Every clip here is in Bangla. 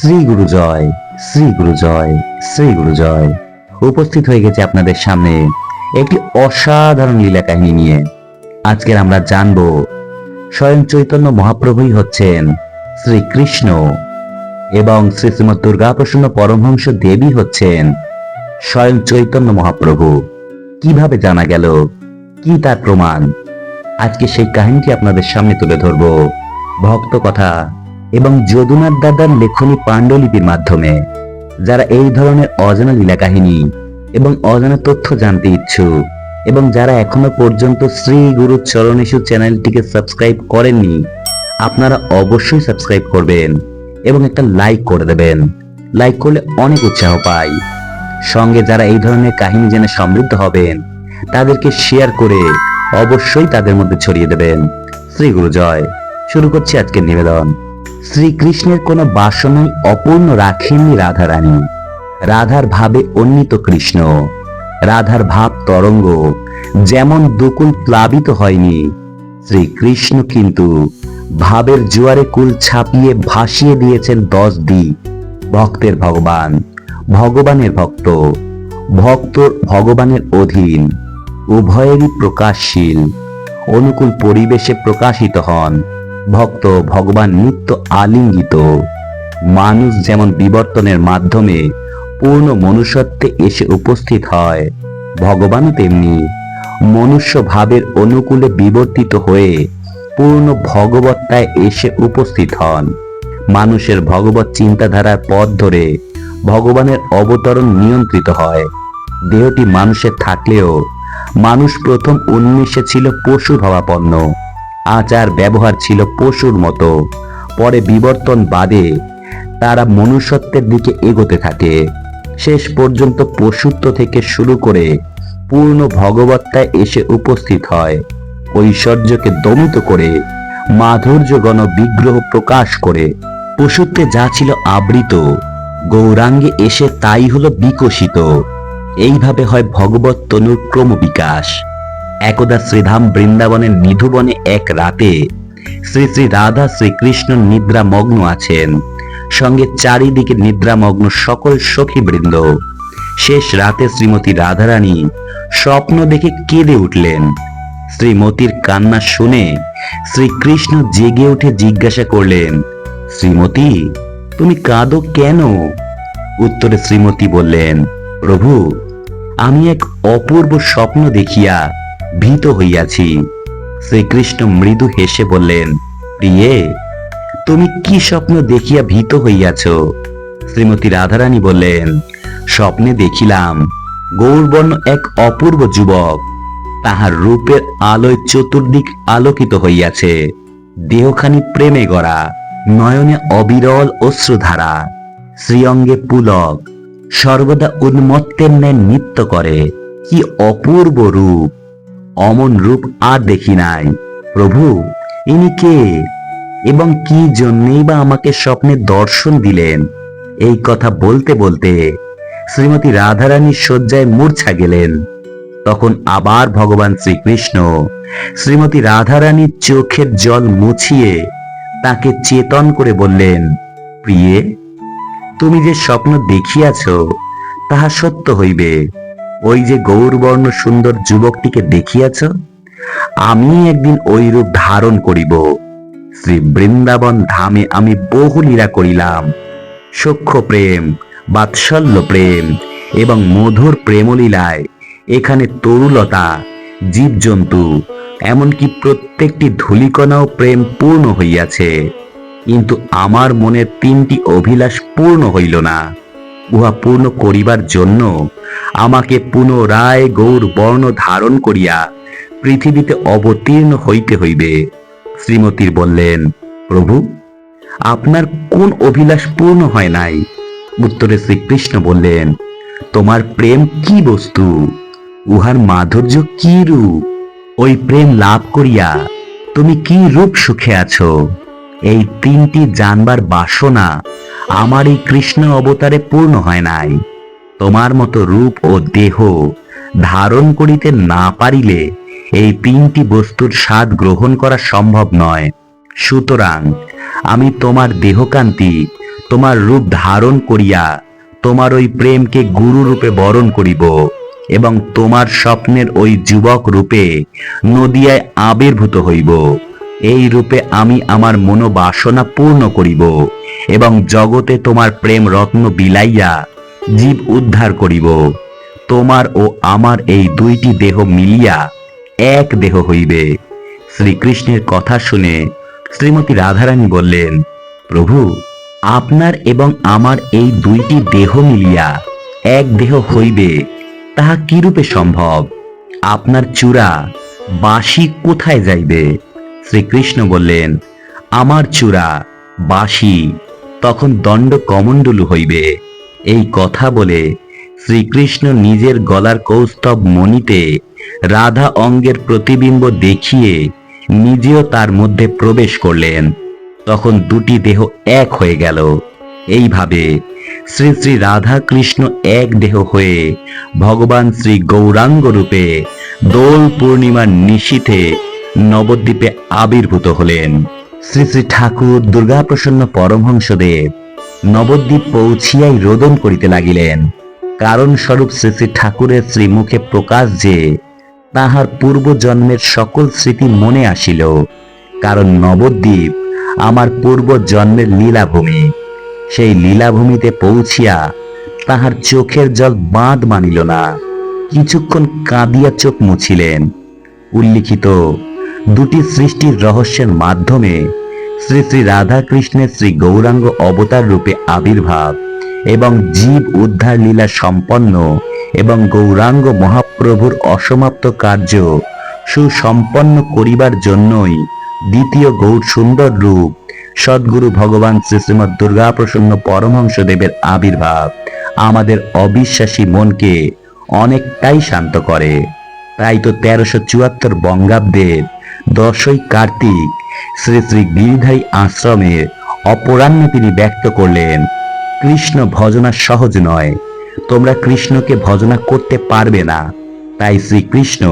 শ্রী গুরু জয়, শ্রী গুরু জয়, শ্রী গুরু জয়। উপস্থিত হয়ে গেছে আপনাদের সামনে একটি অসাধারণ লীলা কাহিনী নিয়ে। আজকের আমরা জানব স্বয়ং চৈতন্য মহাপ্রভুই হচ্ছেন শ্রীকৃষ্ণ এবং শ্রী শ্রীমৎ দুর্গা প্রসন্ন পরমহংস দেবী হচ্ছেন স্বয়ং চৈতন্য মহাপ্রভু। কিভাবে জানা গেল, কি তার প্রমাণ? আজকে সেই কাহিনীটি আপনাদের সামনে তুলে ধরব ভক্ত কথা এবং যদুনাথ দাদার লেখনী পাণ্ডুলিপির মাধ্যমে। যারা এই ধরনের অজানা লীলা কাহিনী এবং অজানা তথ্য জানতে ইচ্ছুক এবং যারা এখনো পর্যন্ত শ্রী গুরু চরণেষু চ্যানেলটিকে সাবস্ক্রাইব করেননি, আপনারা অবশ্যই সাবস্ক্রাইব করবেন এবং একটা লাইক করে দেবেন। লাইক করলে অনেক উৎসাহ পাই। সঙ্গে যারা এই ধরনের কাহিনী জেনে সমৃদ্ধ হবেন তাদেরকে শেয়ার করে অবশ্যই তাদের মধ্যে ছড়িয়ে দেবেন। শ্রী গুরু জয়। শুরু করছি আজকের নিবেদন। শ্রীকৃষ্ণের কোনো বাসনাই অপূর্ণ রাখেননি রাধারানী। রাধার ভাবে উন্নীত কৃষ্ণ, রাধার ভাব তরঙ্গ যেমন দুকুল প্লাবিত হয়নি, শ্রীকৃষ্ণ কিন্তু ভাবের জোয়ারে কুল ছাপিয়ে ভাসিয়ে দিয়েছেন 10 দিক। ভক্তের ভগবান, ভগবানের ভক্ত, ভক্ত ভগবানের অধীন, উভয়েরই প্রকাশশীল। অনুকূল পরিবেশে প্রকাশিত হন ভক্ত ভগবান নিত্য আলিঙ্গিত। মানুষ যেমন বিবর্তনের মাধ্যমে পূর্ণ মনুষ্যত্বে এসে উপস্থিত হয়, ভগবানও তেমনি মনুষ্য ভাবের অনুকূলে বিবর্তিত হয়ে পূর্ণ ভগবত্তায় এসে উপস্থিত হন। মানুষের ভগবত চিন্তাধারার পথ ধরে ভগবানের অবতরণ নিয়ন্ত্রিত হয়। দেহটি মানুষের থাকলেও মানুষ প্রথম উন্মেষে ছিল পশু ভাবাপন্ন। আচার ব্যবহার ছিল পশুর মতো। পরে বিবর্তন বাদে তারা মনুষ্যত্বের দিকে এগোতে থাকে। শেষ পর্যন্ত পশুত্ব থেকে শুরু করে পূর্ণ ভগবত্তায় এসে উপস্থিত হয়। ঐশ্বর্যকে দমিত করে মাধুর্য গণ বিগ্রহ প্রকাশ করে পশুত্বে যা ছিল আবৃত, গৌরাঙ্গে এসে তাই হলো বিকশিত। এইভাবে হয় ভগবত তনুর ক্রম বিকাশ। একদা শ্রীধাম বৃন্দাবনের নিধুবনে এক রাতে শ্রী শ্রী রাধা শ্রীকৃষ্ণ নিদ্রামগ্ন আছেন, সঙ্গে চারিদিকে নিদ্রামগ্ন সকল সখীবৃন্দ। শেষ রাতে শ্রীমতী রাধারানী স্বপ্ন দেখে কেঁদে উঠলেন। শ্রীমতীর কান্না শুনে শ্রীকৃষ্ণ জেগে উঠে জিজ্ঞাসা করলেন, শ্রীমতী, তুমি কাঁদো কেন? উত্তরে শ্রীমতী বললেন, প্রভু, আমি এক অপূর্ব স্বপ্ন দেখিয়া ভীত হইয়াছি। শ্রীকৃষ্ণ মৃদু হেসে বললেন, প্রিয়ে, তুমি কি স্বপ্ন দেখিয়া ভীত হইয়াছ? শ্রীমতী রাধারানী বললেন, স্বপ্নে দেখিলাম গৌরবর্ণ এক অপূর্ব যুবক, তাহার রূপের আলোয় চতুর্দিক আলোকিত হইয়াছে। দেহখানি প্রেমে গড়া, নয়নে অবিরল অশ্রুধারা, শ্রীঅঙ্গে পুলক, সর্বদা উন্মত্তের ন্যায় নৃত্য করে। কি অপূর্ব রূপ! অমন রূপ আর দেখি নাই। প্রভু, ইনি কে এবং কি জন্যেই বা আমাকে স্বপ্নে দর্শন দিলেন? এই কথা বলতে বলতে শ্রীমতী রাধারানী শয্যায় মূর্ছা গেলেন। তখন আবার ভগবান শ্রীকৃষ্ণ শ্রীমতী রাধারানীর চোখের জল মুছিয়ে তাকে চেতন করে বললেন, প্রিয়ে, তুমি যে স্বপ্ন দেখিয়াছ তাহা সত্য হইবে। ওই যে গৌরবর্ণ সুন্দর যুবকটিকে দেখিয়াছ, আমি একদিন ওই রূপ ধারণ করিব। শ্রী বৃন্দাবন ধামে আমি বহু লীলা করিলাম। সখ্য প্রেম, বাৎসল্য প্রেম এবং মধুর প্রেমলীলায় এখানে তরুলতা, জীবজন্তু, এমনকি প্রত্যেকটি ধূলিকণাও প্রেম পূর্ণ হইয়াছে। কিন্তু আমার মনের 3টি অভিলাষ পূর্ণ হইল না। উহা পূর্ণ করিবার জন্য আমাকে পুনরায় গৌর বর্ণ ধারণ করিয়া পৃথিবীতে অবতীর্ণ হইতে হইবে। শ্রীমতীর বললেন, প্রভু, আপনার কোন অভিলাষ পূর্ণ হয় নাই? উত্তরে শ্রীকৃষ্ণ বললেন, তোমার প্রেম কি বস্তু? উহার মাধুর্য কি রূপ? ওই প্রেম লাভ করিয়া তুমি কি রূপ সুখে আছো? এই 3টি জানবার বাসনা আমার এই কৃষ্ণ অবতারে পূর্ণ হয় নাই। তোমার মতো রূপ ও দেহ ধারণ করিতে না পারিলে এই 3টি বস্তুর স্বাদ গ্রহণ করা সম্ভব নয়। সুতরাং আমি তোমার দেহকান্তি, তোমার রূপ ধারণ করিয়া তোমার ওই প্রেমকে গুরু রূপে বরণ করিব এবং তোমার স্বপ্নের ওই যুবক রূপে নদিয়ায় আবির্ভূত হইব। এই রূপে আমি আমার মনোবাসনা পূর্ণ করিব এবং জগতে তোমার প্রেম রত্ন বিলাইয়া জীব উদ্ধার করিব। তোমার ও আমার এই দুইটি দেহ মিলিয়া এক দেহ হইবে। শ্রীকৃষ্ণের কথা শুনে শ্রীমতী রাধারানী বললেন, প্রভু, আপনার এবং আমার এই দুইটি দেহ মিলিয়া এক দেহ হইবে, তাহা কিরূপে সম্ভব? আপনার চূড়া বাঁশি কোথায় যাইবে? শ্রীকৃষ্ণ বললেন, আমার চূড়া বাঁশি তখন দণ্ড কমণ্ডলু হইবে। এই কথা বলে শ্রীকৃষ্ণ নিজের গলার কৌস্তব মণিতে রাধা অঙ্গের প্রতিবিম্ব দেখিয়ে নিজেও তার মধ্যে প্রবেশ করলেন। তখন দুটি দেহ এক হয়ে গেল। এইভাবে শ্রী শ্রী রাধা কৃষ্ণ এক দেহ হয়ে ভগবান শ্রী গৌরাঙ্গ রূপে দোল পূর্ণিমার নিশীথে নবদ্বীপে আবির্ভূত হলেন। শ্রী শ্রী ঠাকুর দুর্গাপ্রসন্ন পরমহংসদেব নবদ্বীপ পৌঁছিয়াই রোদন করিতে লাগিলেন। কারণ স্বরূপ শ্রী শ্রী ঠাকুরের শ্রীমুখে প্রকাশ যে তাহার পূর্বজন্মের সকল স্মৃতি মনে আসিল। কারণ নবদ্বীপ আমার পূর্বজন্মের লীলাভূমি। সেই লীলাভূমিতে পৌঁছিয়া তাহার চোখের জল বাঁধ মানিল না। কিছুক্ষণ কাঁদিয়া চোখ মুছিলেন। উল্লিখিত দুটি সৃষ্টির রহস্যের মাধ্যমে শ্রী শ্রী রাধা কৃষ্ণের শ্রী গৌরাঙ্গ অবতার রূপে আবির্ভাব এবং জীব উদ্ধার লীলা সম্পন্ন এবং গৌরাঙ্গ মহাপ্রভুর অসমাপ্ত কার্য সুসম্পন্ন করিবার জন্যই দ্বিতীয় গৌর সুন্দর রূপ সদ্গুরু ভগবান শ্রী শ্রীমৎ দুর্গাপ্রসন্ন পরমহংসদেবের আবির্ভাব আমাদের অবিশ্বাসী মনকে অনেকটাই শান্ত করে। তাই তো 1374 বঙ্গাব্দের 10ই কার্তিক শ্রী শ্রী গিরিধারী আশ্রমের অপরাহ্নে তিনি ব্যক্ত করলেন, কৃষ্ণ ভজনা সহজ নয়, তোমরা কৃষ্ণকে ভজনা করতে পারবে না। তাই শ্রীকৃষ্ণ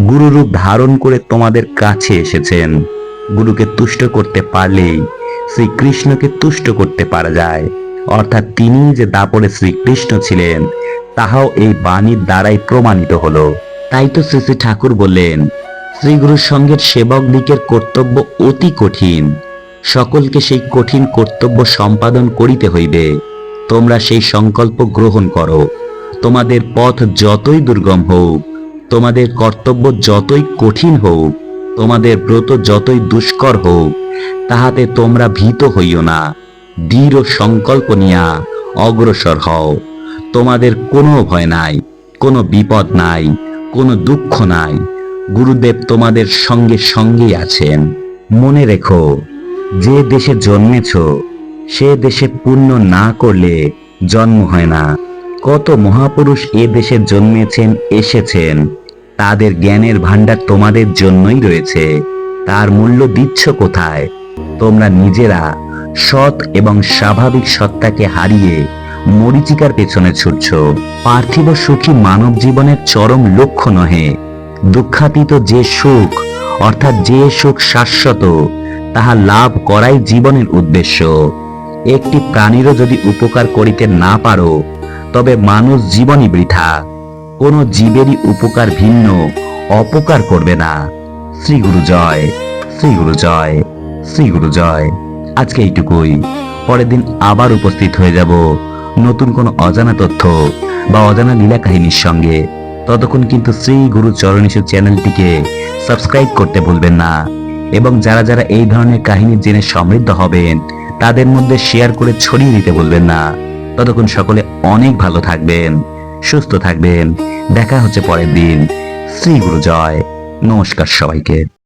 গুরুরূপ ধারণ করে তোমাদের কাছে এসেছেন। গুরুকে তুষ্ট করতে পারলেই শ্রীকৃষ্ণকে তুষ্ট করতে পারা যায়। অর্থাৎ তিনি যে দাপরে শ্রীকৃষ্ণ ছিলেন তাহাও এই বাণীর দ্বারাই প্রমাণিত হলো। তাই তো শ্রী শ্রী ঠাকুর বললেন, শ্রীগুরুর সঙ্গের সেবক দিকের কর্তব্য অতি কঠিন। সকলকে সেই কঠিন কর্তব্য সম্পাদন করিতে হইবে। তোমরা সেই সংকল্প গ্রহণ করো। তোমাদের পথ যতই দুর্গম হোক, তোমাদের কর্তব্য যতই কঠিন হোক, তোমাদের ব্রত যতই দুষ্কর হোক, তাহাতে তোমরা ভীত হইও না। দৃঢ় সংকল্প নিয়া অগ্রসর হও। তোমাদের কোনো ভয় নাই, কোনো বিপদ নাই, কোনো দুঃখ নাই। গুরুদেব তোমাদের সঙ্গে সঙ্গেই আছেন। মনে রেখো, যে দেশে জন্মেছ সে দেশে পুণ্য না করলে জন্ম হয় না। কত মহাপুরুষ এ দেশে জন্মেছেন, এসেছেন, তাদের জ্ঞানের ভান্ডার তোমাদের জন্যই রয়েছে। তার মূল্য দিচ্ছ কোথায়? তোমরা নিজেরা সৎ এবং স্বাভাবিক সত্তাকে হারিয়ে মরীচিকার পেছনে ছুটছ। পার্থিব সুখী মানব জীবনের চরম লক্ষ্য নহে। দুঃখাতীত যে সুখ, অর্থাৎ যে সুখ শাশ্বত, তাহা লাভ করাই জীবনের উদ্দেশ্য। একটি প্রাণীরও যদি উপকার করিতে না পারো, তবে মানুষ জীবনই বৃথা। কোনো জীবেরই উপকার ভিন্ন অপকার করবে না। শ্রী গুরু জয়, শ্রী গুরু জয়, শ্রী গুরু জয়। আজকে এইটুকুই। পরের দিন আবার উপস্থিত হয়ে যাব নতুন কোনো অজানা তথ্য বা অজানা লীলা কাহিনীর সঙ্গে। ততক্ষণ কিন্তু শ্রী গুরু চরণীশু চ্যানেলটিকে সাবস্ক্রাইব করতে ভুলবেন না এবং যারা যারা এই ধরনের কাহিনী জেনে সমৃদ্ধ হবেন তাদের মধ্যে শেয়ার করে ছড়িয়ে দিতে ভুলবেন না। ততক্ষণ সকলে অনেক ভালো থাকবেন, সুস্থ থাকবেন। দেখা হচ্ছে পরের দিন। শ্রী গুরু জয়। নমস্কার সবাইকে।